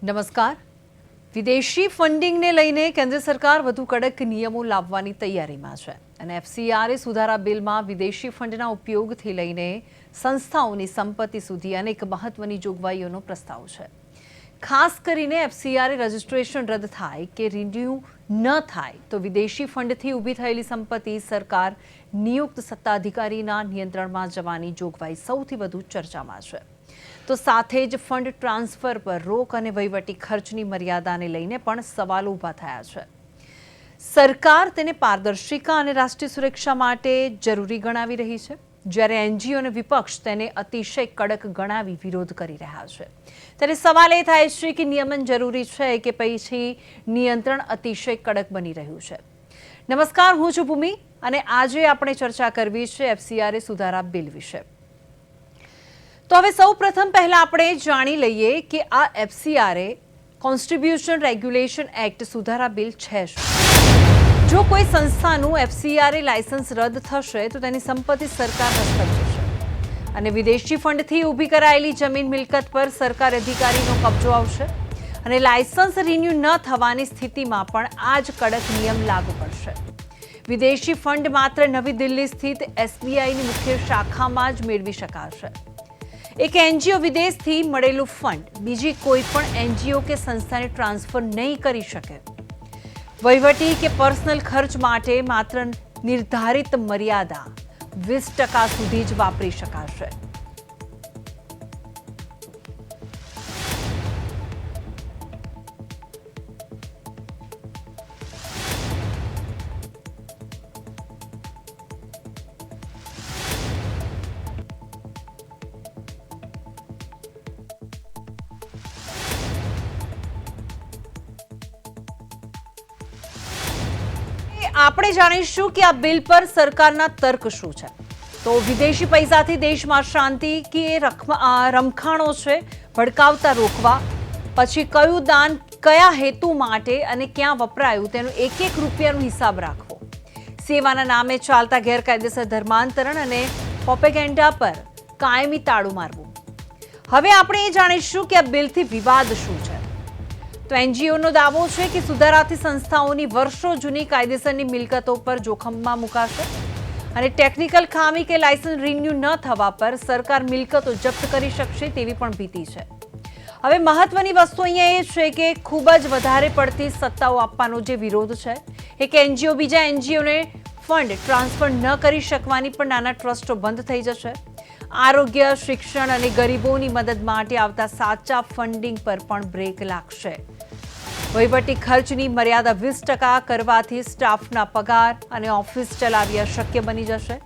નમસ્કાર. વિદેશી ફંડિંગને લઈને કેન્દ્ર સરકાર વધુ કડક નિયમો લાવવાની તૈયારીમાં છે અને એફસીઆરએ સુધારા બિલમાં વિદેશી ફંડના ઉપયોગથી લઈને સંસ્થાઓની સંપત્તિ સુધી અનેક મહત્વની જોગવાઈઓનો પ્રસ્તાવ છે. ખાસ કરીને એફસીઆરએ રજિસ્ટ્રેશન રદ થાય કે રિન્યૂ ન થાય તો વિદેશી ફંડથી ઊભી થયેલી સંપત્તિ સરકાર નિયુક્ત સત્તાધિકારીના નિયંત્રણમાં જવાની જોગવાઈ સૌથી વધુ ચર્ચામાં છે. તો સાથે જ ફંડ ટ્રાન્સફર પર રોક અને વહીવટી ખર્ચની મર્યાદાને લઈને પણ સવાલો ઊભા થયા છે. સરકાર તેને પારદર્શિતા અને રાષ્ટ્રીય સુરક્ષા માટે જરૂરી ગણાવી રહી છે, જ્યારે એનજીઓ અને વિપક્ષ તેને અતિશય કડક ગણાવી વિરોધ કરી રહ્યા છે. ત્યારે સવાલ એ થાય છે કે નિયમન જરૂરી છે કે પછી નિયંત્રણ અતિશય કડક બની રહ્યું છે. નમસ્કાર, હું છું ભૂમિ અને આજે આપણે ચર્ચા કરવી છે એફસીઆરએ સુધારા બિલ વિશે. તો હવે સૌ પ્રથમ પહેલા આપણે જાણી લઈએ કે આ એફસીઆરએ કોન્સ્ટિટ્યુશન રેગ્યુલેશન એક્ટ સુધારા બિલ છે શું. જો કોઈ સંસ્થાનું એફસીઆરએ લાયસન્સ રદ થશે તો તેની સંપત્તિ સરકાર હસ્તક જશે અને વિદેશી ફંડથી ઊભી કરાયેલી જમીન મિલકત પર સરકાર અધિકારીનો કબજો આવશે અને લાયસન્સ રિન્યૂ ન થવાની સ્થિતિમાં પણ આ જ કડક નિયમ લાગુ પડશે. વિદેશી ફંડ માત્ર નવી દિલ્હી સ્થિત એસબીઆઈની મુખ્ય શાખામાં જ મેળવી શકાશે. એક એનજીઓ વિદેશથી મળેલું ફંડ બીજી કોઈ પણ એનજીઓ કે સંસ્થાને ટ્રાન્સફર નહીં કરી શકે. વહીવટી કે પર્સનલ ખર્ચ માટે માત્ર નિર્ધારિત મર્યાદા 20% સુધી જ વાપરી શકાશે. આપણે જાણીશું કે આ બિલ પર સરકારના તર્ક શું છે. તો વિદેશી પૈસાથી દેશમાં શાંતિ કે રમખાણો છે ભડકાવતા રોકવા, પછી કયું દાન કયા હેતુ માટે અને ક્યાં વપરાયું તેનો એક રૂપિયાનો હિસાબ રાખવો, સેવાના નામે ચાલતા ગેરકાયદેસર ધર્માંતરણ અને પ્રોપેગેન્ડા પર કાયમી તાળું મારવું. હવે આપણે એ જાણીશું કે આ બિલથી વિવાદ શું છે. તો એનજીઓનો દાવો છે કે સુધારાથી સંસ્થાઓની વર્ષો જૂની કાયદેસરની મિલકતો પર જોખમમાં મુકાશે અને ટેકનિકલ ખામી કે લાયસન્સ રિન્યૂ ન થવા પર સરકાર મિલકતો જપ્ત કરી શકશે તેવી પણ ભીતિ છે. હવે મહત્વની વસ્તુ અહીંયા એ છે કે ખૂબ જ વધારે પડતી સત્તાઓ આપવાનો જે વિરોધ છે, એક એનજીઓ બીજા એનજીઓને ફંડ ટ્રાન્સફર ન કરી શકવાની પણ નાના ટ્રસ્ટો બંધ થઈ જશે. આરોગ્ય, શિક્ષણ અને ગરીબોની મદદ માટે આવતા સાચા ફંડિંગ પર પણ બ્રેક લાગશે. વહીવટી ખર્ચની મર્યાદા 20% કરવાથી સ્ટાફના પગાર અને ઓફિસ ચલાવવી અશક્ય બની જશે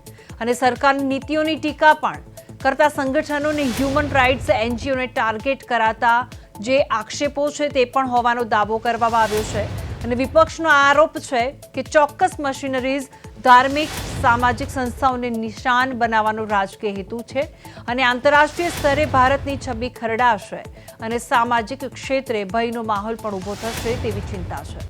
અને સરકારની નીતિઓની ટીકા પણ કરતા સંગઠનોને હ્યુમન રાઇટ્સ એનજીઓને ટાર્ગેટ કરાતા જે આક્ષેપો છે તે પણ હોવાનો દાવો કરવામાં આવ્યો છે. અને વિપક્ષનો આરોપ છે કે ચોક્કસ મશીનરીઝ ધાર્મિક સામાજિક સંસ્થાઓને નિશાન બનાવવાનો રાજકીય હેતુ છે અને આંતરરાષ્ટ્રીય સ્તરે ભારતની છબી ખરડાશે અને સામાજિક ક્ષેત્રે ભયનો માહોલ પણ ઊભો થશે તેવી ચિંતા છે.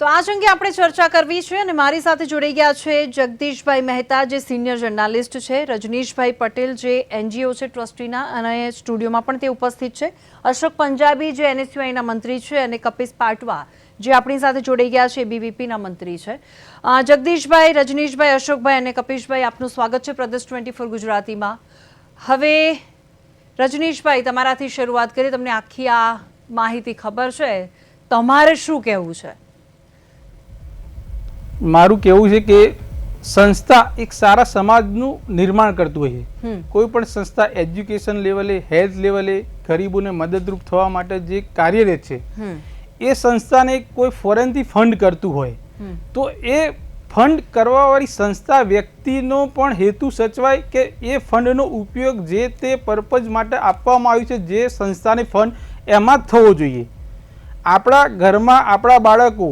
તો આ અંગે આપણે ચર્ચા કરવી છે અને મારી સાથે જોડાઈ ગયા છે જગદીશભાઈ મહેતા, જે સિનિયર જર્નાલિસ્ટ છે, રજનીશભાઈ પટેલ, જે એનજીઓ છે ટ્રસ્ટીના અને સ્ટુડિયોમાં પણ તે ઉપસ્થિત છે, અશોક પંજાબી, જે એનએસયુઆઈના મંત્રી છે, અને કપિશ પાટવા, જે આપણી સાથે જોડાઈ ગયા છે, બીવીપીના મંત્રી છે. જગદીશભાઈ, રજનીશભાઈ, અશોકભાઈ અને કપિશભાઈ, આપનું સ્વાગત છે પ્રદેશ 24 ગુજરાતીમાં. હવે રજનીશભાઈ, તમારાથી શરૂઆત કરીએ. તમને આખી આ માહિતી ખબર છે, તમારે શું કહેવું છે? મારું કહેવું છે કે સંસ્થા એક સારા સમાજનું નિર્માણ કરતું હોય છે. કોઈ પણ સંસ્થા એજ્યુકેશન લેવલે, હેલ્થ લેવલે ગરીબોને મદદરૂપ થવા માટે જે કાર્યરત છે, એ સંસ્થાને કોઈ ફોરેનથી ફંડ કરતું હોય તો એ ફંડ કરવાવાળી સંસ્થા વ્યક્તિનો પણ હેતુ સચવાય કે એ ફંડનો ઉપયોગ જે તે પર્પઝ માટે આપવામાં આવ્યું છે જે સંસ્થાને ફંડ એમાં જ થવો જોઈએ. આપણા ઘરમાં આપણા બાળકો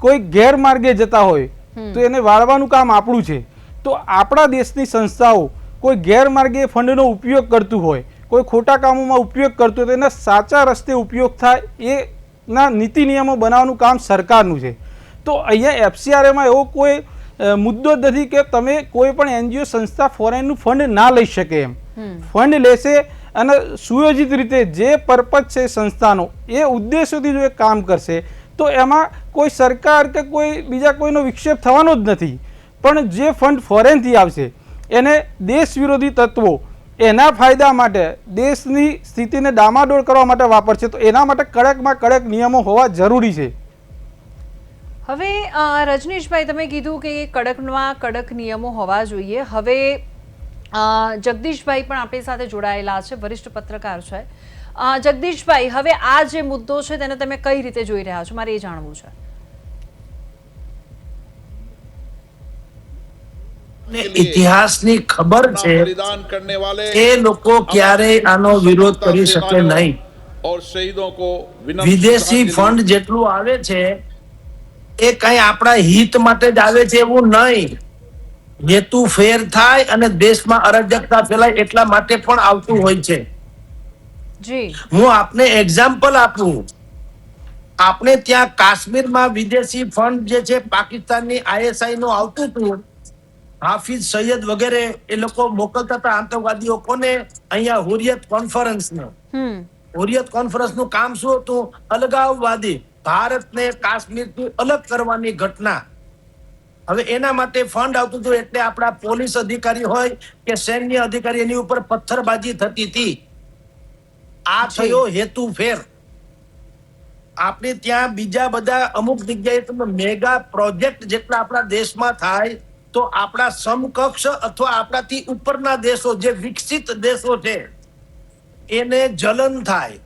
કોઈ ગેરમાર્ગે જતા હોય તો એને વાળવાનું કામ આપણું છે. તો આપણા દેશની સંસ્થાઓ કોઈ ગેરમાર્ગે ફંડનો ઉપયોગ કરતું હોય, કોઈ ખોટા કામોમાં ઉપયોગ કરતું હોય તો એના સાચા રસ્તે ઉપયોગ થાય એના નીતિ નિયમો બનાવવાનું કામ સરકારનું છે. તો અહીંયા FCRAમાં એવો કોઈ મુદ્દો જ નથી કે તમે કોઈ પણ NGO સંસ્થા ફોરેનનું ફંડ ના લઈ શકે. એમ ફંડ લેશે અને સુયોજિત રીતે જે પર્પઝ છે સંસ્થાનો એ ઉદ્દેશોથી જો એ કામ કરશે તો એમાં કોઈ સરકાર કે કોઈ બીજા કોઈનો વિક્ષેપ થવાનો જ નથી. પણ જે ફંડ ફોરેનથી આવશે એને દેશ વિરોધી તત્વો એના ફાયદા માટે દેશની સ્થિતિને ડામાડોળ કરવા માટે વાપરશે તો એના માટે કડકમાં કડક નિયમો હોવા જરૂરી છે. હવે રજનીશભાઈ, તમે કીધું કે કડકમાં કડક નિયમો હોવા જોઈએ. હવે જગદીશભાઈ પણ આપણી સાથે જોડાયેલા છે, વરિષ્ઠ પત્રકાર છે. જગદીશભાઈ, હવે આ જે મુદ્દો છે તેને તમે કઈ રીતે જોઈ રહ્યા છો, મારે એ જાણવું છે. ઇતિહાસની ખબર છે એ લોકો ક્યારેય આનો વિરોધ કરી શકે નહીં. વિદેશી ફંડ જેટલું આવે છે એ કઈ આપણા હિત માટે જ આવે છે એવું નહીં. હેતુ ફેર થાય અને દેશમાં અરાજકતા ફેલાય એટલા માટે પણ આવતું હોય છે. હું આપને એક્ઝામ્પલ આપું. આપણે ત્યાં કાશ્મીરમાં વિદેશી ફંડ જે છે પાકિસ્તાનની ISI નું આવતું હતું. હાફિઝ સૈયદ વગેરે એ લોકો મોકલતા હતા આતંકવાદીઓ કોને? અહીંયા હુરિયત કોન્ફરન્સને. હુરિયત કોન્ફરન્સનું કામ શું હતું? અલગાવવાદી ભારતને કાશ્મીરથી અલગ કરવાની ઘટના. હવે એના માટે ફંડ આવતું હતું એટલે આપણા પોલીસ અધિકારી હોય કે સૈન્ય અધિકારી એની ઉપર પથ્થરબાજી થતી હતી. આ થયો હેતુ ફેર. આપણે ત્યાં બીજા બધા અમુક જગ્યાએ મેગા પ્રોજેક્ટ જેટલા આપણા દેશમાં થાય તો આપણા સમકક્ષ અથવા આપણાથી ઉપરના દેશો જે વિકસિત દેશો છે એને જલન થાય.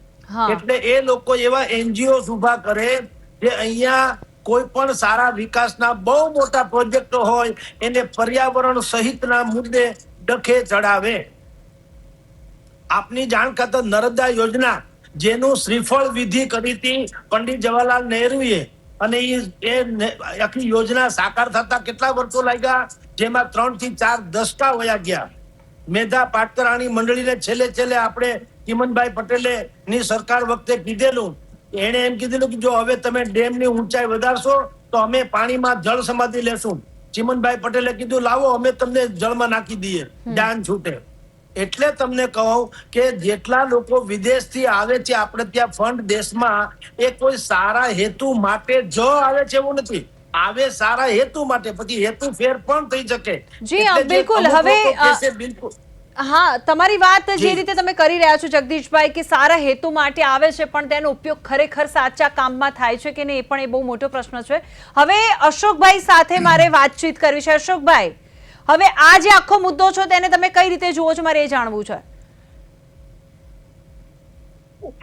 એટલે એ લોકો એવા NGO ઉભા કરે જે અહીંયા કોઈ પણ સારા વિકાસના બહુ મોટા પ્રોજેક્ટો હોય એને પર્યાવરણ સહિતના મુદ્દે ડખે ચડાવે. આપની જાણ ખાતર નર્મદા યોજના જેનું શ્રીફળ વિધિ કરી હતી પંડિત જવાહરલાલ નહેરુએ અને એ આખી યોજના સાકાર થતા કેટલા વર્ષો લાગ્યા? જેમાં 3 થી 4 દશકા વયા ગયા. મેધા પાટકરાણી મંડળીને છેલ્લે આપણે ચિમનભાઈ પટેલે ની સરકાર વખતે કીધેલું. એને એમ કીધેલું કે જો હવે તમે ડેમની ઊંચાઈ વધારશો તો અમે પાણીમાં જળ સમાધિ લેશું. ચિમનભાઈ પટેલે કીધું લાવો અમે તમને જળમાં નાખી દઈએ, જાન છૂટે. એટલે તમને કહું કે જેટલા લોકો વિદેશથી આવે છે આપણે ત્યાં ફંડ દેશમાં એ કોઈ સારા હેતુ માટે જ આવે છે એવું નથી. આવે સારા હેતુ માટે, પછી હેતુ ફેર પણ થઈ શકે. જી બિલકુલ. હવે હા, તમારી વાત જે રીતે તમે કરી રહ્યા છો જગદીશભાઈ કે સારા હેતુ માટે આવે છે પણ તેનો ઉપયોગ ખરેખર સાચા કામમાં થાય છે કે નહીં એ પણ એ બહુ મોટો પ્રશ્ન છે. હવે અશોકભાઈ સાથે મારે વાતચીત કરવી છે. અશોકભાઈ, હવે આ જે આખો મુદ્દો છે તેને તમે કઈ રીતે જુઓ છો, મારે એ જાણવું છે.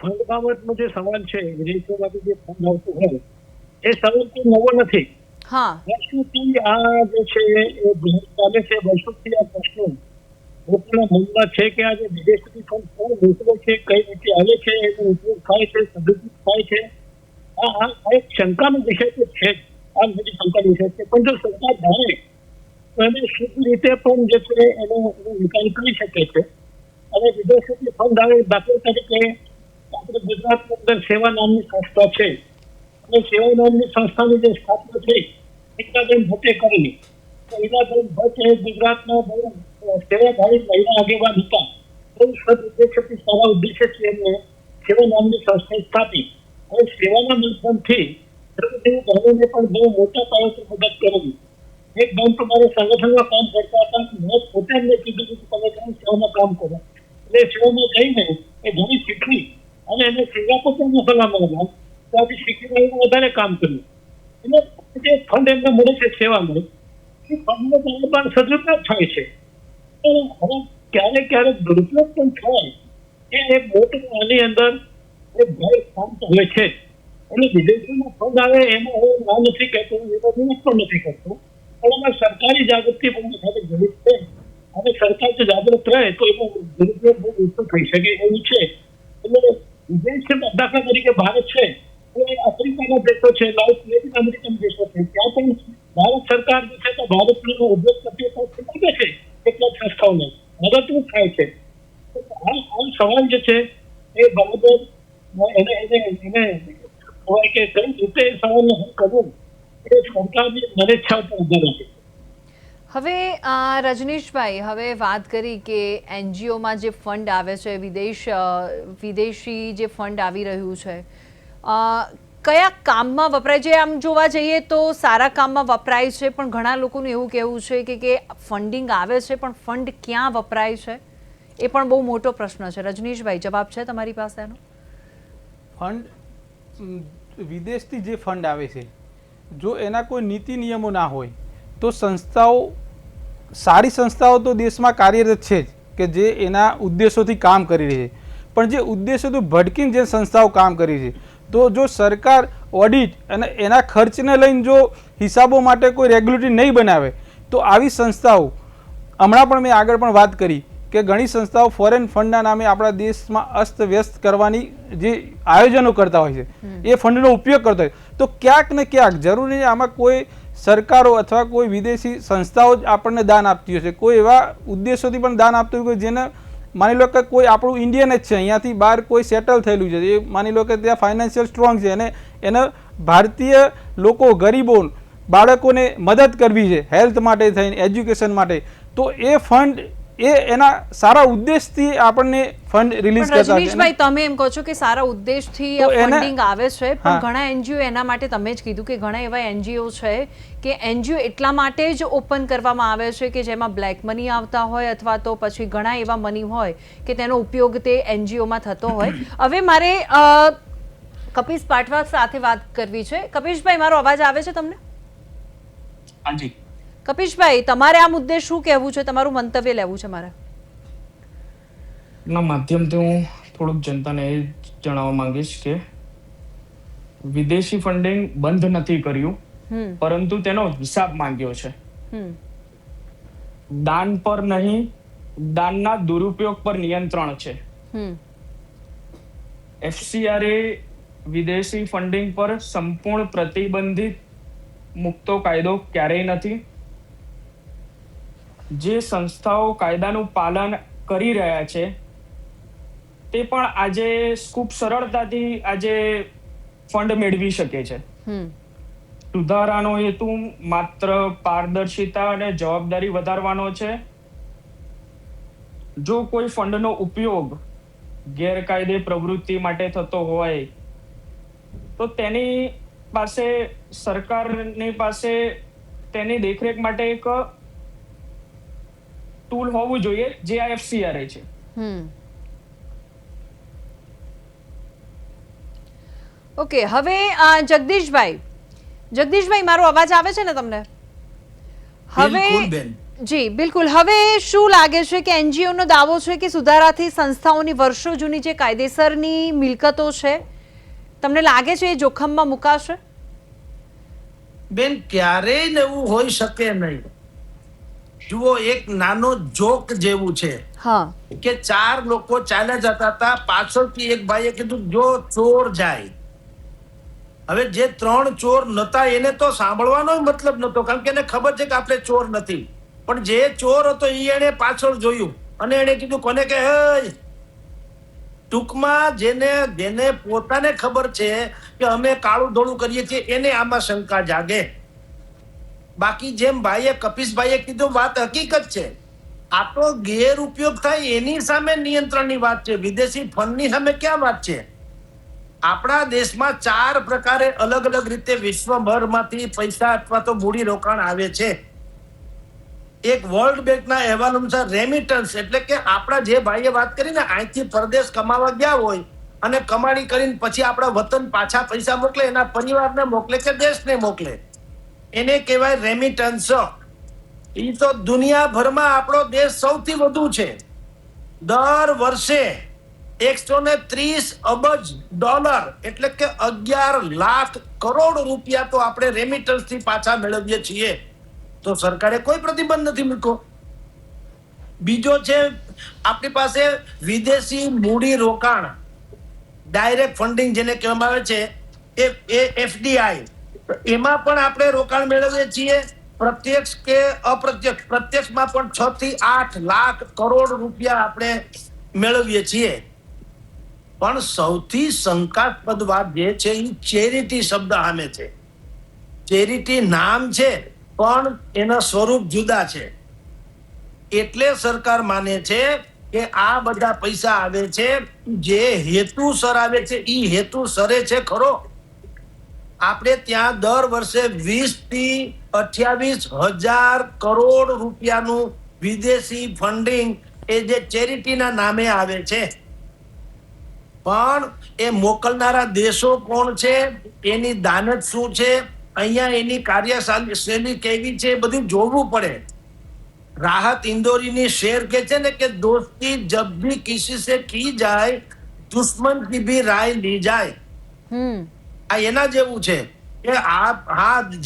ફંડ બાબતનો જે સવાલ છે વિદેશોમાંથી જે ફંડ આવતું હોય એ સવાલ તો નવો નથી. વર્ષોથી આ જે છે એ ચાલે છે. વર્ષોથી આ પ્રશ્નો લોકોના મનમાં છે કે આ જે વિદેશી ફંડ કોણ મોકલે છે, કઈ રીતે આવે છે, એનો ઉપયોગ થાય છે, સદુપયોગ થાય છે, આ એક શંકાનો વિષય તો છે જ. આ બધી શંકાનો વિષય છે. પણ જો સરકાર ધારે તો એને શુદ્ધ રીતે પણ જે છે એનો નિકાલ કરી શકે છે. અને વિદેશોથી ફંડ આવે, દાખલા તરીકે આપણે ગુજરાતની અંદર સેવા નામની સંસ્થા છે અને સેવા નામની સંસ્થાની જે સ્થાપના થઈ ઈલાબેન ભટ્ટે કરેલી. તો ઈલાબેન ભટ્ટ એ ગુજરાતના બહુ સેવાભાવી મહિલા આગેવાન હતા. બહુ સદઉદ્દેશ્યથી સારા ઉદ્દેશ્યથી એમને સેવા નામની સંસ્થા સ્થાપી અને સેવાના માધ્યમથી ગામોને પણ બહુ મોટા પાયે મદદ કરેલી. એક ગામ તો મારે સંગઠનમાં કામ કરતા હતા. મેં પોતે એમને કીધું કે તમે કેમ સેવામાં કામ કરો. એટલે સેવામાં જઈને એ ઘણી શીખવી અને એને સિંગાપુર પણ મોકલવામાં આવ્યા. તો આજે શીખીને વધારે કામ કર્યું. એટલે જે ફંડ એમને મળે છે સેવામાં એ ફંડનો પણ સદુપયોગ થાય છે. હવે ક્યારેક દુરુપયોગ પણ થાય એ એક મોટું આની અંદર એક ભય શાંત હોય છે. એટલે વિદેશોમાં ફંડ આવે એમાં હું ના નથી કહેતો, એનો વિરોધ પણ નથી કરતો. પણ એમાં સરકારી જાગૃતિ પણ સાથે જરૂર છે અને સરકાર જો જાગૃત રહે તો એનો દુરુપયોગ બહુ ઓછો થઈ શકે એવું છે. એટલે વિદેશમાં દાખલા તરીકે ભારત છે, એ આફ્રિકાના દેશો છે, લેટિન અમેરિકન દેશો છે, ત્યાં પણ ભારત સરકાર જે છે તો ભારતનો ઉદ્યોગપતિઓ પાસે છે કેટલાક સંસ્થાઓને મદદરૂપ થાય છે. આ સવાલ જે છે એ બરાબર એને કહેવાય કે કઈ રીતે સવાલને હલ કરવું એ સરકારની મનેચ્છા ઉપર ઉભા રાખે. હવે રજનીશભાઈ, હવે વાત કરી કે એનજીઓમાં જે ફંડ આવે છે, વિદેશી જે ફંડ આવી રહ્યું છે, કયા કામમાં વપરાય છે? આમ જોવા જઈએ તો સારા કામમાં વપરાય છે, પણ ઘણા લોકોનું એવું કહેવું છે કે ફંડિંગ આવે છે પણ ફંડ ક્યાં વપરાય છે એ પણ બહુ મોટો પ્રશ્ન છે. રજનીશભાઈ, જવાબ છે તમારી પાસે એનો? ફંડ વિદેશથી જે ફંડ આવે છે, જો એના કોઈ નીતિ નિયમો ના હોય તો સંસ્થાઓ, સારી સંસ્થાઓ તો દેશમાં કાર્યરત છે જ કે જે એના ઉદ્દેશોથી કામ કરી રહી છે, પણ જે ઉદ્દેશોથી ભટકીને જે સંસ્થાઓ કામ કરી છે, તો જો સરકાર ઓડિટ અને એના ખર્ચને લઈને જો હિસાબો માટે કોઈ રેગ્યુલેટરી નહીં બનાવે તો આવી સંસ્થાઓ, હમણાં પણ મેં આગળ પણ વાત કરી કે ઘણી સંસ્થાઓ ફોરેન ફંડના નામે આપણા દેશમાં અસ્તવ્યસ્ત કરવાની જે આયોજનો કરતા હોય છે, એ ફંડનો ઉપયોગ કરતા હોય, તો ક્યાંક ને ક્યાંક જરૂરી આમાં કોઈ સરકારો અથવા કોઈ વિદેશી સંસ્થાઓ જ આપણને દાન આપતી હોય છે, કોઈ એવા ઉદ્દેશોથી પણ દાન આપતું હોય જેને માની લો કે કોઈ આપણું ઇન્ડિયન જ છે, અહીંયાથી બહાર કોઈ સેટલ થયેલું છે, એ માની લો કે ત્યાં ફાઇનાન્શિયલ સ્ટ્રોંગ છે અને એને ભારતીય લોકો, ગરીબો, બાળકોને મદદ કરવી છે હેલ્થ માટે થઈને, એજ્યુકેશન માટે, તો એ ફંડ એના સારા ઉદ્દેશથી આપણને ફંડ રિલીઝ કરતા. રજનીશભાઈ, તમે એમ કહો છો કે સારા ઉદ્દેશથી ફંડિંગ આવે છે, પણ ઘણા એનજીઓ એના માટે, તમે જ કીધું કે ઘણા એવા એનજીઓ છે કે એનજીઓ એટલા માટે જ ઓપન કરવામાં આવે છે કે જેમાં બ્લેક મની આવતા હોય અથવા તો પછી ઘણા એવા મની હોય કે તેનો ઉપયોગ તે એનજીઓમાં થતો હોય. હવે મારે કપિશ પાટવા સાથે વાત કરવી છે. કપિશભાઈ, મારો અવાજ આવે છે તમને? હાજી કપિશભાઈ, તમારે આ મુદ્દે શું કહેવું છે? તમારું મંતવ્ય લેવું છે મારે. ના માધ્યમથી હું થોડુંક જનતાને એ જણાવવા માંગીશ કે વિદેશી ફંડિંગ બંધ નથી કર્યું, પરંતુ તેનો હિસાબ માંગ્યો છે. દાન પર નહીં, દાનના દુરુપયોગ પર નિયંત્રણ છે. FCRA વિદેશી ફંડિંગ પર સંપૂર્ણ પ્રતિબંધિત મુક્તો કાયદો ક્યારેય નથી. જે સંસ્થાઓ કાયદાનું પાલન કરી રહ્યા છે તે પણ આજે ખૂબ સરળતાથી આજે ફંડ મેળવી શકે છે. સુધારાનો હેતુ માત્ર પારદર્શિતા અને જવાબદારી વધારવાનો છે. જો કોઈ ફંડનો ઉપયોગ ગેરકાયદે પ્રવૃત્તિ માટે થતો હોય તો તેની પાસે, સરકારની પાસે તેની દેખરેખ માટે એક ટૂલ હોવું જોઈએ, જે આ FCRA છે. ઓકે, હવે જગદીશભાઈ, મારો અવાજ આવે છે ને તમને? હવે જી બિલકુલ. હવે શું લાગે છે કે એનજીઓ નો દાવો છે કે સુધારાથી સંસ્થાઓની વર્ષો જૂની જે કાયદેસરની મિલકતો છે, તમને લાગે છે એ જોખમમાં મુકાશે? બેન, ક્યારેય એવું હોઈ શકે નહીં. જુઓ, એક નાનો જોક જેવું છે કે 4 લોકો ચાલ્યા જતા હતા, પાછળથી એક ભાઈએ કીધું જો ચોર જાય. હવે જે 3 ચોર નતા એને તો સાંભળવાનો મતલબ નતો, કારણ કે એને ખબર છે કે આપણે ચોર નથી, પણ જે ચોર હતો એને પાછળ જોયું અને એને કીધું કોને કે ટૂંકમાં જેને પોતાને ખબર છે કે અમે કાળું ધોળું કરીએ છીએ એને આમાં શંકા જાગે. બાકી જેમ કપિશભાઈએ કીધું, વાત હકીકત છે. આ તો ગેરઉપયોગ થાય એની સામે નિયંત્રણની વાત છે, વિદેશી ફંડની સામે ક્યાં વાત છે? આપણા દેશમાં 4 પ્રકારે અલગ અલગ રીતે વિશ્વભરમાંથી પૈસા અથવા તો મૂડી રોકાણ આવે છે. એક વર્લ્ડ બેંકના અહેવાલ અનુસાર રેમિટન્સ એટલે કે આપણા જે ભાઈએ વાત કરી ને, અહીંથી પરદેશ કમાવા ગયા હોય અને કમાણી કરીને પછી આપણા વતન પાછા પૈસા મોકલે, એના પરિવારને મોકલે કે દેશને મોકલે, એને કહેવાય રેમિટન્સ. એ તો દુનિયાભરમાં આપણો દેશ સૌથી વધુ છે. દર વર્ષે 130 અબજ ડોલર એટલે કે 11 લાખ કરોડ રૂપિયા તો આપણે રેમિટન્સથી પાછા મેળવીએ છીએ. તો સરકારે કોઈ પ્રતિબંધ નથી મૂક્યો. બીજો છે આપણી પાસે વિદેશી મૂડી રોકાણ, ડાયરેક્ટ ફંડિંગ જેને કહેવામાં આવે છે, એ FDI. એમાં પણ આપણે રોકાણ મેળવીએ છીએ, પ્રત્યક્ષ કે અપ્રત્યક્ષ. પ્રત્યક્ષમાં પણ 6 થી 8 લાખ કરોડ રૂપિયા આપણે મેળવીએ છીએ. પણ સૌથી શંકાસ્પદ વાત જે છે એ ચેરિટી શબ્દ સામે છે. ચેરિટી નામ છે પણ એના સ્વરૂપ જુદા છે. એટલે સરકાર માને છે કે આ બધા પૈસા આવે છે જે હેતુસર આવે છે, એ હેતુસરે છે ખરો. આપણે ત્યાં દર વર્ષે 20 થી 28,000 કરોડ રૂપિયાનું વિદેશી ફંડિંગ એ જે ચેરિટીના નામે આવે છે. પણ એ મોકલનારા દેશો કોણ છે, એની દાનત શું છે, અહીંયા એની કાર્યશૈલી કેવી છે, બધું જોવું પડે. રાહત ઇન્દોરીની શેર કે છે ને કે દોસ્તી જબ ભી કિસી સે કી જાય, દુશ્મન કી ભી રાય લી જાય. આ એના જેવું છે કે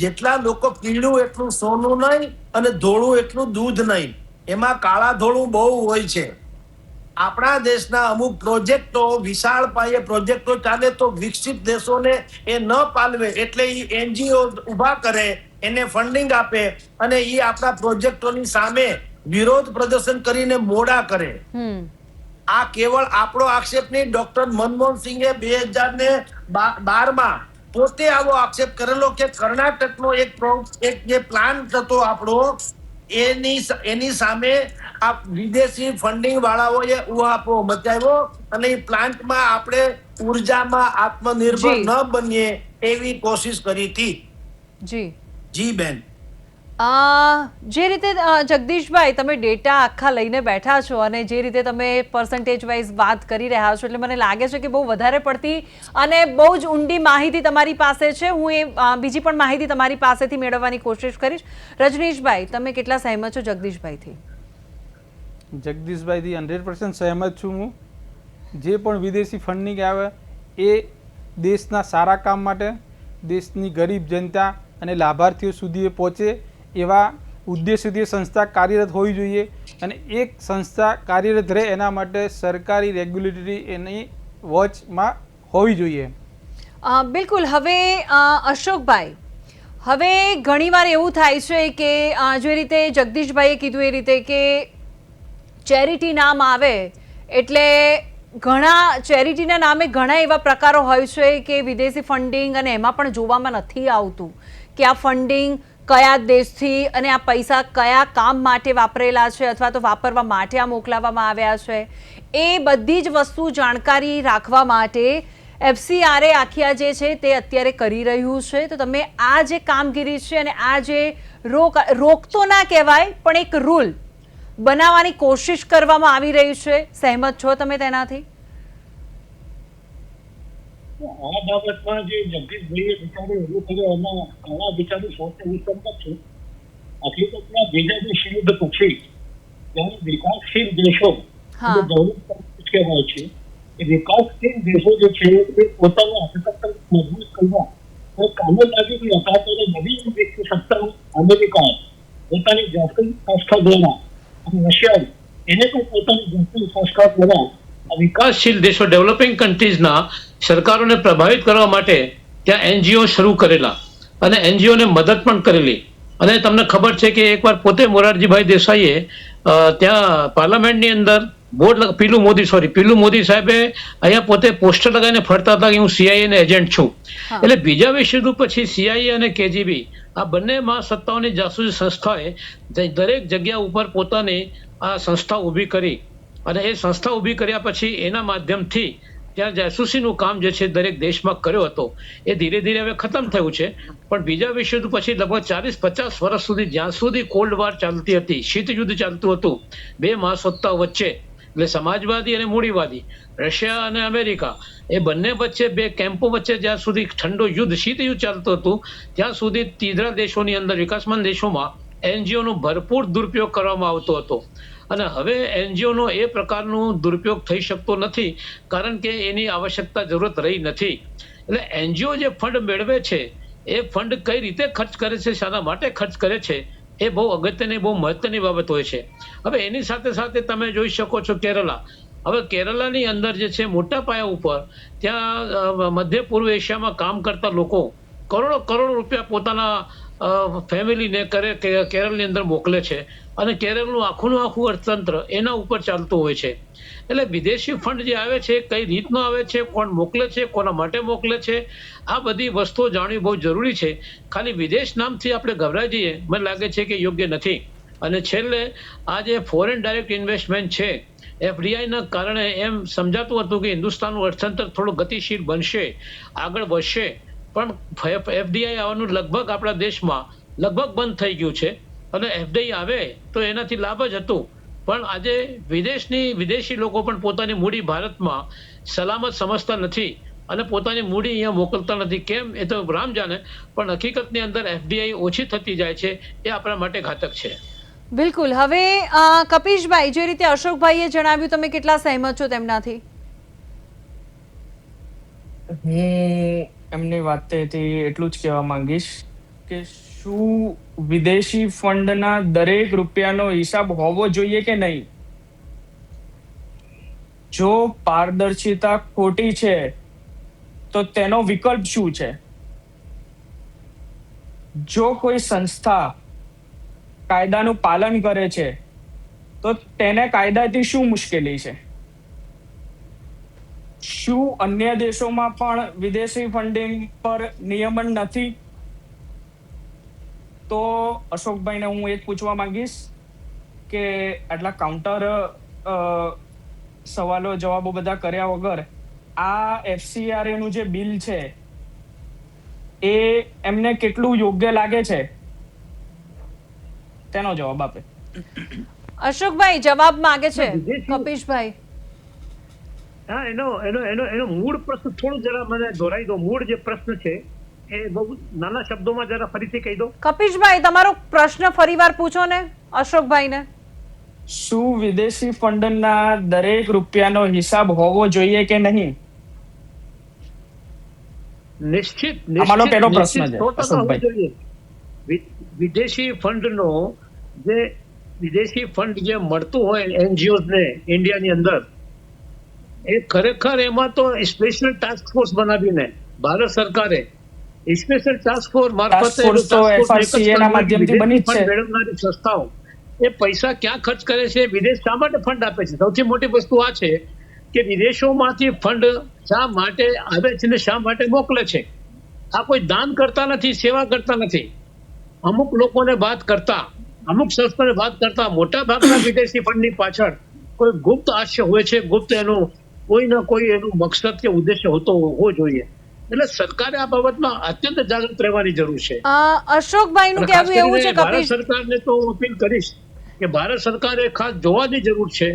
જેટલા લોકો પીળું એટલું સોનું નહીં અને ધોળું એટલું દૂધ નહીં. એમાં કાળા ધોળું બહુ હોય છે. આપણા દેશના અમુક પ્રોજેક્ટો, વિશાળ પાયે પ્રોજેક્ટો ચાલે તો વિકસિત દેશોને એ ન પાલવે, એટલે એ NGO ઉભા કરે, એને ફંડિંગ આપે અને એ આપણા પ્રોજેક્ટોની સામે વિરોધ પ્રદર્શન કરીને મોડા કરે. આ કેવળ આપણો આક્ષેપ નહીં. ડોક્ટર મનમોહન સિંહે 2012 પોતે આવો આક્ષેપ કરેલો કે કર્ણાટકનો એક જે પ્લાન હતો આપણો, એની સામે આ વિદેશી ફંડિંગ વાળાઓએ ઉહાપો મચાવ્યો અને એ પ્લાન્ટમાં આપણે ઉર્જામાં આત્મનિર્ભર ન બનીએ એવી કોશિશ કરી હતી. જી બેન. જે રીતે જગદીશભાઈ તમે ડેટા આખા લઈને બેઠા છો અને જે રીતે તમે પર્સન્ટેજ વાઇઝ વાત કરી રહ્યા છો, એટલે મને લાગે છે કે બહુ વધારે પડતી અને બહુ જ ઊંડી માહિતી તમારી પાસે છે. હું એ બીજી પણ માહિતી તમારી પાસેથી મેળવવાની કોશિશ કરીશ. રજનીશભાઈ, તમે કેટલા સહેમત છો જગદીશભાઈથી? જગદીશભાઈથી 100% સહેમત છું હું. જે પણ વિદેશી ફંડિંગ આવે એ દેશના સારા કામ માટે, દેશની ગરીબ જનતા અને લાભાર્થીઓ સુધી એ પહોંચે એવા ઉદ્દેશ્યથી સંસ્થા કાર્યરત હોવી જોઈએ. અને એક સંસ્થા કાર્યરત રહે એના માટે સરકારી રેગ્યુલેટરી એની વોચમાં હોવી જોઈએ. બિલકુલ. હવે અશોકભાઈ, હવે ઘણીવાર એવું થાય છે કે જે રીતે જગદીશભાઈએ કીધું એ રીતે કે ચેરિટી નામ આવે એટલે ઘણા ચેરિટીના નામે ઘણા એવા પ્રકારો હોય છે કે વિદેશી ફંડિંગ, અને એમાં પણ જોવામાં નથી આવતું કે આ ફંડિંગ કયા દેશથી અને આ પૈસા કયા કામ માટે વાપરેલા છે અથવા તો વાપરવા માટે આ મોકલાવવામાં આવ્યા છે. એ બધી જ વસ્તુ જાણકારી રાખવા માટે FCRA આખિયા જે છે તે અત્યારે કરી રહ્યું છે. તો તમે આ જે કામગીરી છે અને આ જે રોક તો ના કહેવાય પણ એક રૂલ બનાવવાની કોશિશ કરવામાં આવી રહી છે, સહેમત છો તમે તેનાથી? આ બાબતમાં જે જગદીશભાઈએ વિચારો એવું કર્યો એમાં ઘણા વિચારો સૌથી વિસંગત છે. હકીકતમાં બીજા દેશ યુદ્ધ પછી જ્યારે વિકાસશીલ દેશો કહેવાય છે, એ વિકાસશીલ દેશો જે છે એ પોતાના અર્થતંત્ર મજબૂત કરવા કામે લાગેલી હતા. ત્યારે નવી વિકસિત સત્તા અમેરિકાએ પોતાની જાગતિક સંસ્થા દ્વારા અને રશિયાએ એને પણ પોતાની જાગતિક સંસ્થા દ્વારા વિકાસશીલ દેશો, ડેવલપિંગ કન્ટ્રીઝના સરકારોને પ્રભાવિત કરવા માટે ત્યાં NGO શરૂ કરેલા અને NGO ને મદદ પણ કરેલી. અને તમને ખબર છે કે એકવાર પોતે મોરારજીભાઈ દેસાઈએ ત્યાં પાર્લામેન્ટની અંદર બોર્ડ પીલુ મોદી સાહેબે અહીંયા પોતે પોસ્ટર લગાવીને ફરતા હતા કે હું CIA ને એજન્ટ છું. એટલે બીજા વિશ્વયુદ્ધ પછી CIA અને KGB આ બંનેમાં સત્તાઓની જાસૂસી સંસ્થાએ દરેક જગ્યા ઉપર પોતાની આ સંસ્થા ઊભી કરી અને એ સંસ્થા ઊભી કર્યા પછી એના માધ્યમથી ત્યાં જાસૂસીનું કામ જે છે દરેક દેશમાં કર્યો હતો એ ધીરે ધીરે હવે ખતમ થયું છે. પણ બીજા વિશ્વયુદ્ધ પછી લગભગ 40-50 વર્ષ સુધી જ્યાં સુધી કોલ્ડ વોર ચાલતી હતી, શીત યુદ્ધ ચાલતું હતું બે મહાસત્તાઓ વચ્ચે, એટલે સમાજવાદી અને મૂડીવાદી, રશિયા અને અમેરિકા, એ બંને વચ્ચે બે કેમ્પો વચ્ચે જ્યાં સુધી ઠંડો યુદ્ધ, શીત યુદ્ધ ચાલતું હતું ત્યાં સુધી તીધરા દેશોની અંદર, વિકાસમાન દેશોમાં NGO નો ભરપૂર દુરુપયોગ કરવામાં આવતો હતો. અને હવે NGO નો એ પ્રકારનો દુરુપયોગ થઈ શકતો નથી કારણ કે એની આવશ્યકતા જરૂરત રહી નથી. એટલે NGO જે ફંડ મેળવે છે એ ફંડ કઈ રીતે ખર્ચ કરે છે, શાના માટે ખર્ચ કરે છે એ બહુ અગત્યની બહુ મહત્વની બાબત હોય છે. હવે એની સાથે સાથે તમે જોઈ શકો છો કેરલા. હવે કેરલાની અંદર જે છે મોટા પાયા ઉપર ત્યાં મધ્ય પૂર્વ એશિયામાં કામ કરતા લોકો કરોડો રૂપિયા પોતાના ફેમિલીને કેરળની અંદર મોકલે છે અને કેરળનું આખું અર્થતંત્ર એના ઉપર ચાલતું હોય છે. એટલે વિદેશી ફંડ જે આવે છે કઈ રીતનો આવે છે, કોણ મોકલે છે, કોના માટે મોકલે છે, આ બધી વસ્તુઓ જાણવી બહુ જરૂરી છે. ખાલી વિદેશ નામથી આપણે ગભરાઈ જઈએ મને લાગે છે કે યોગ્ય નથી. અને છેલ્લે આ જે ફોરેન ડાયરેક્ટ ઇન્વેસ્ટમેન્ટ છે FDIના કારણે એમ સમજાતું હતું કે હિન્દુસ્તાનનું અર્થતંત્ર થોડું ગતિશીલ બનશે, આગળ વધશે, પણ FDI આવવાનું લગભગ આપણા દેશમાં લગભગ બંધ થઈ ગયું છે. અને FDI આવે તો એનાથી લાભ જ હતું, પણ આજે વિદેશી લોકો પણ પોતાની મૂડી ભારતમાં સલામત સમજતા નથી અને પોતાની મૂડી અહીંયા મોકલતા નથી. કેમ એ તો રામ જાણે, પણ હકીકતની અંદર FDI ઓછી થતી જાય છે, એ આપણા માટે ઘાતક છે. બિલકુલ. હવે કપીશભાઈ, જે રીતે અશોકભાઈએ જણાવ્યું, તમે કેટલા સહેમત છો તેમનાથી? હું એમની વાતથી એટલું જ કહેવા માંગીશ કે શું વિદેશી ફંડના દરેક રૂપિયાનો હિસાબ હોવો જોઈએ કે નહીં? જો પારદર્શિતા ખોટી છે તો તેનો વિકલ્પ શું છે? જો કોઈ સંસ્થા કાયદાનું પાલન કરે છે તો તેને કાયદાથી શું મુશ્કેલી છે? શું અન્ય દેશોમાં પણ વિદેશી ફંડિંગ પર નિયમન નથી? તો અશોકભાઈને હું એ જ પૂછવા માંગીશ કે આટલા કાઉન્ટર સવાલો જવાબો બધા કર્યા વગર આ FCRA નું જે બિલ છે એ એમને કેટલું યોગ્ય લાગે છે તેનો જવાબ આપે. અશોકભાઈ જવાબ માંગે છે કપીશભાઈ. હા, એનો મૂળ પ્રશ્ન થોડું જરા મને દોરાઈ દો. મૂળ જે પ્રશ્ન છે એ બહુ નાના શબ્દોમાં જરા ફરીથી કહી દો. કપીશભાઈ, તમારો પ્રશ્ન ફરીવાર પૂછો ને અશોકભાઈને. શું વિદેશી ફંડના દરેક રૂપિયાનો હિસાબ હોવો જોઈએ કે નહીં? નિશ્ચિત અમારો પહેલો પ્રશ્ન છે અશોકભાઈ. વિદેશી ફંડ જે મળતું હોય NGOs ને ઇન્ડિયાની અંદર, એ ખરેખર એમાં તો સ્પેશિયલ ટાસ્ક ફોર્સ બનાવીને ભારત સરકારે સ્પેશિયલ ટાસ્ક ફોર્સ મારફતે મેળવનારી સંસ્થાઓ એ પૈસા ક્યાં ખર્ચ કરે છે, વિદેશ શા માટે ફંડ આપે છે? સૌથી મોટી વસ્તુ આ છે કે વિદેશોમાંથી ફંડ શા માટે આવે છે ને શા માટે મોકલે છે? આ કોઈ દાન કરતા નથી, સેવા કરતા નથી. અમુક લોકોને વાત કરતા, અમુક સંસ્થાને વાત કરતા મોટા ભાગના વિદેશી ફંડની પાછળ કોઈ ગુપ્ત આશય હોય છે, ગુપ્ત એનું કોઈ ના કોઈ એનું મકસદ કે ઉદ્દેશ્ય હોતો હોવો જોઈએ. એટલે સરકારે આ બાબતમાં અત્યંત જાગૃત રહેવાની જરૂર છે. અશોકભાઈનું કહેવું એવું છે ભારત સરકારને તો હું અપીલ કરીશ કે ભારત સરકારે ખાસ જોવાની જરૂર છે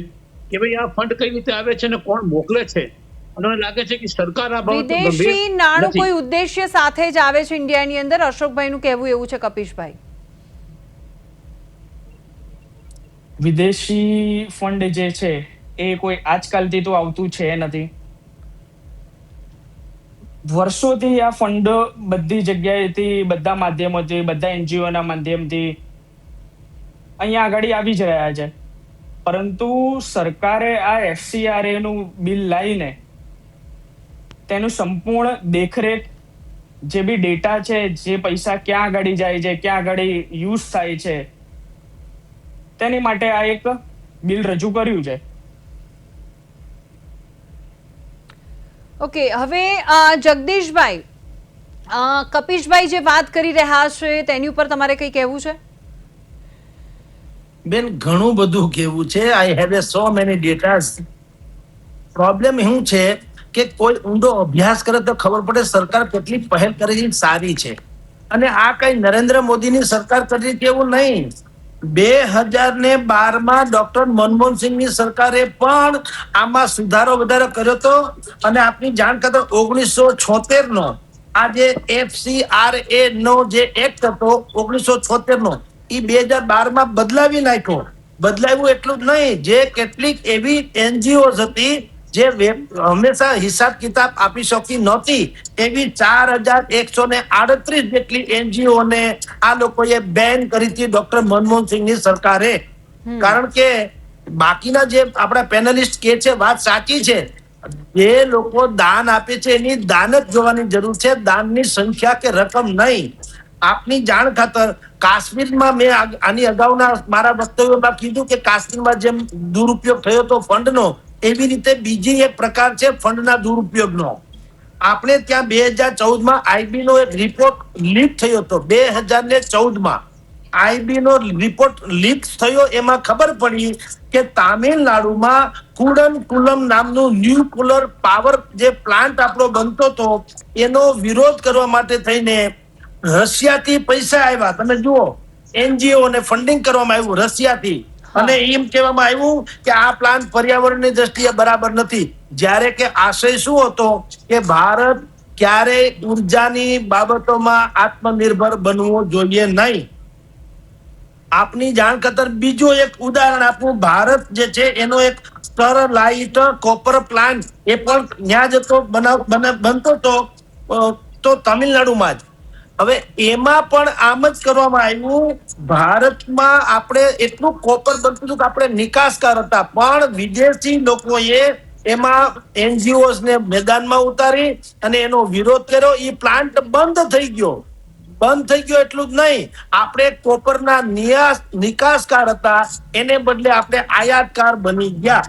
કે ભાઈ આ ફંડ કઈ રીતે આવે છે અને કોણ મોકલે છે. અને મને લાગે છે કે સરકાર આ બાબત વિદેશી નાણું કોઈ ઉદ્દેશ્ય સાથે જ આવે છે ઇન્ડિયાની અંદર. અશોકભાઈનું કહેવું એવું છે. કપીશભાઈ, વિદેશી ફંડ જે છે એ કોઈ આજકાલથી તો આવતું છે નથી. વર્ષોથી આ ફંડ બધી જગ્યાએથી, બધા માધ્યમોથી, બધા NGOના માધ્યમથી અહીંયા આગળ આવી જ રહ્યા છે. પરંતુ સરકારે આ FCRA નું બિલ લાવીને તેનું સંપૂર્ણ દેખરેખ, જે બી ડેટા છે, જે પૈસા ક્યાં આગળ જાય છે, ક્યાં આગળ યુઝ થાય છે, તેની માટે આ એક બિલ રજૂ કર્યું છે. ઓકે. હવે જગદીશભાઈ, કપીશભાઈ જે વાત કરી રહ્યા છે તેની ઉપર તમારે કંઈ કહેવું છે? બેન, ઘણું બધું કેવું છે. I have so many datas. Problem શું છે કે કોઈ ઊંડો અભ્યાસ કરે તો ખબર પડે સરકાર કેટલી પહેલ કરી સારી છે. અને આ કઈ નરેન્દ્ર મોદીની સરકાર કરી કેવું નહીં. 2012માં ડોક્ટર મનમોહનસિંહની સરકારે પણ આમાં સુધારો વધારો કર્યો હતો. અને આપની જાણ ખાતર 1976 આ જે FCRA નો જે એક્ટ હતો 1976 એ 2012માં બદલાવી નાખ્યો. બદલાવ્યું એટલું જ નહીં, જે કેટલીક એવી NGOs હતી જે હંમેશા હિસાબ કિતાબ આપી શકી નહોતી એવી 4138 જેટલી NGO ને આ લોકોએ બેન કરી હતી ડોક્ટર મનમોહન સિંહની સરકારે. કારણ કે બાકીના જે આપણા પેનલિસ્ટ કે છે વાત સાચી છે, જે લોકો દાન આપે છે એની દાન જ જોવાની જરૂર છે, દાનની સંખ્યા કે રકમ નહીં. આપની જાણ ખાતર કાશ્મીરમાં મેં આની અગાઉના મારા વક્તવ્યમાં કીધું કે કાશ્મીરમાં જેમ દુરુપયોગ થયો હતો ફંડનો, એવી રીતે બીજી એક પ્રકાર છે ફંડના દુરુપયોગનો. આપણે ત્યાં 2014માં આઈબી નો એક રિપોર્ટ લીક થયો હતો. 2014માં આઈબી નો રિપોર્ટ લીક થયો, એમાં ખબર પડી કે તામિલનાડુમાં કુડનકુલમ નામનું ન્યુક્લિયર પાવર જે પ્લાન્ટ આપણો બનતો હતો એનો વિરોધ કરવા માટે થઈને રશિયાથી પૈસા આવ્યા. તમે જુઓ, NGO ને ફંડિંગ કરવામાં આવ્યું રશિયાથી, અને એમ કહેવામાં આવ્યું કે આ પ્લાન્ટ પર્યાવરણની દ્રષ્ટિએ બરાબર નથી. જ્યારે કે આશય શું હતો કે ભારત ક્યારેય ઉર્જાની બાબતોમાં આત્મનિર્ભર બનવું જોઈએ નહીં. આપની જાણ ખાતર બીજું એક ઉદાહરણ આપું. ભારત જે છે એનો એક સ્ટરલાઇટ કોપર પ્લાન્ટ એ પણ ત્યાં જતો બનતો તો તમિલનાડુમાં જ. હવે એમાં પણ આમ જ કરવામાં આવ્યું. ભારતમાં આપણે એટલું કોપર બનતું હતું કે આપણે નિકાસકાર હતા, પણ વિદેશી લોકોએ એમાં NGOs ને મેદાનમાં ઉતારી અને એનો વિરોધ કર્યો. એ પ્લાન્ટ બંધ થઈ ગયો. એટલું જ નહીં, આપણે કોપરના નિકાસકાર હતા, એને બદલે આપણે આયાતકાર બની ગયા.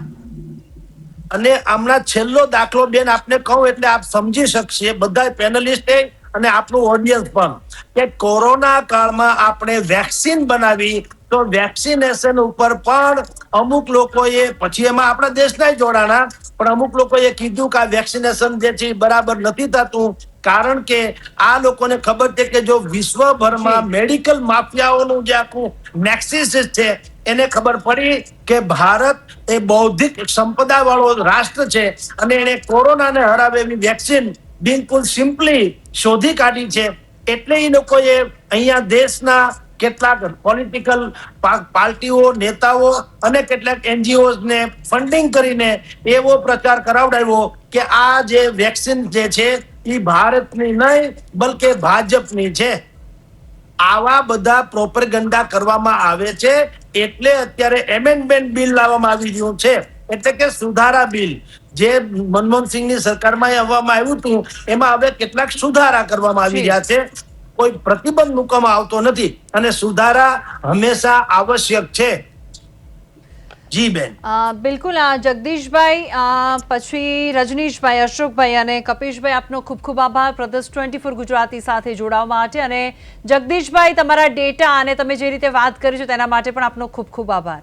અને હમણાં છેલ્લો દાખલો બેન આપને કહું એટલે આપ સમજી શકશે, બધા પેનલિસ્ટ અને આપણું ઓડિયન્સ પણ, કે કોરોના કાળમાં આપણે વેક્સિન બનાવી તો વેક્સિનેશન ઉપર પણ અમુક લોકોએ, પછી એમાં આપણા દેશના જોડાણા, પણ અમુક લોકોએ કીધું કે આ વેક્સિનેશન જે છે બરાબર નથી થતું. કારણ કે આ લોકોને ખબર છે કે જો વિશ્વભરમાં મેડિકલ માફિયાઓનું જે આખું નેક્સિસ છે એને ખબર પડી કે ભારત એ બૌદ્ધિક સંપદા વાળો રાષ્ટ્ર છે અને એને કોરોનાને હરાવે એવી વેક્સિન બિલકુલ સિમ્પલી શોધી કાઢી છે. એટલે એ લોકોએ અહીંયા દેશના કેટલાક પોલિટિકલ પાર્ટીઓ, નેતાઓ અને કેટલાક NGOs ને ફંડિંગ કરીને એવો પ્રચાર કરાવડાવ્યો કે આ જે વેક્સિન જે છે એ ભારતની નહીં બલકે ભાજપની છે. આવા બધા પ્રોપેગેન્ડા કરવામાં આવે છે. એટલે અત્યારે એમેન્ડમેન્ટ બિલ લાવવામાં આવી રહ્યું છે, એટલે કે સુધારા બિલ. જે મનમોહનસિંહની સરકારમાં આવવામાં આવ્યું હતું એમાં હવે કેટલાક સુધારા કરવામાં આવી રહ્યા છે. કોઈ પ્રતિબંધ મૂકવામાં આવતો નથી અને સુધારા હંમેશા આવશ્યક છે. જી બેન. બિલકુલ. જગદીશભાઈ, પછી રજનીશભાઈ, અશોકભાઈ અને કપિશભાઈ, આપનો ખૂબ ખૂબ આભાર પ્રદેશ 24 ગુજરાતી સાથે જોડાવા માટે. અને જગદીશભાઈ, તમારા ડેટા અને તમે જે રીતે વાત કરી છે તેના માટે પણ આપનો ખૂબ ખૂબ આભાર.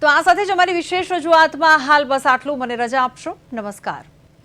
તો આ સાથે જ અમારી વિશેષ રજૂઆતમાં હાલ બસ આટલું. મને રજા આપશો. નમસ્કાર.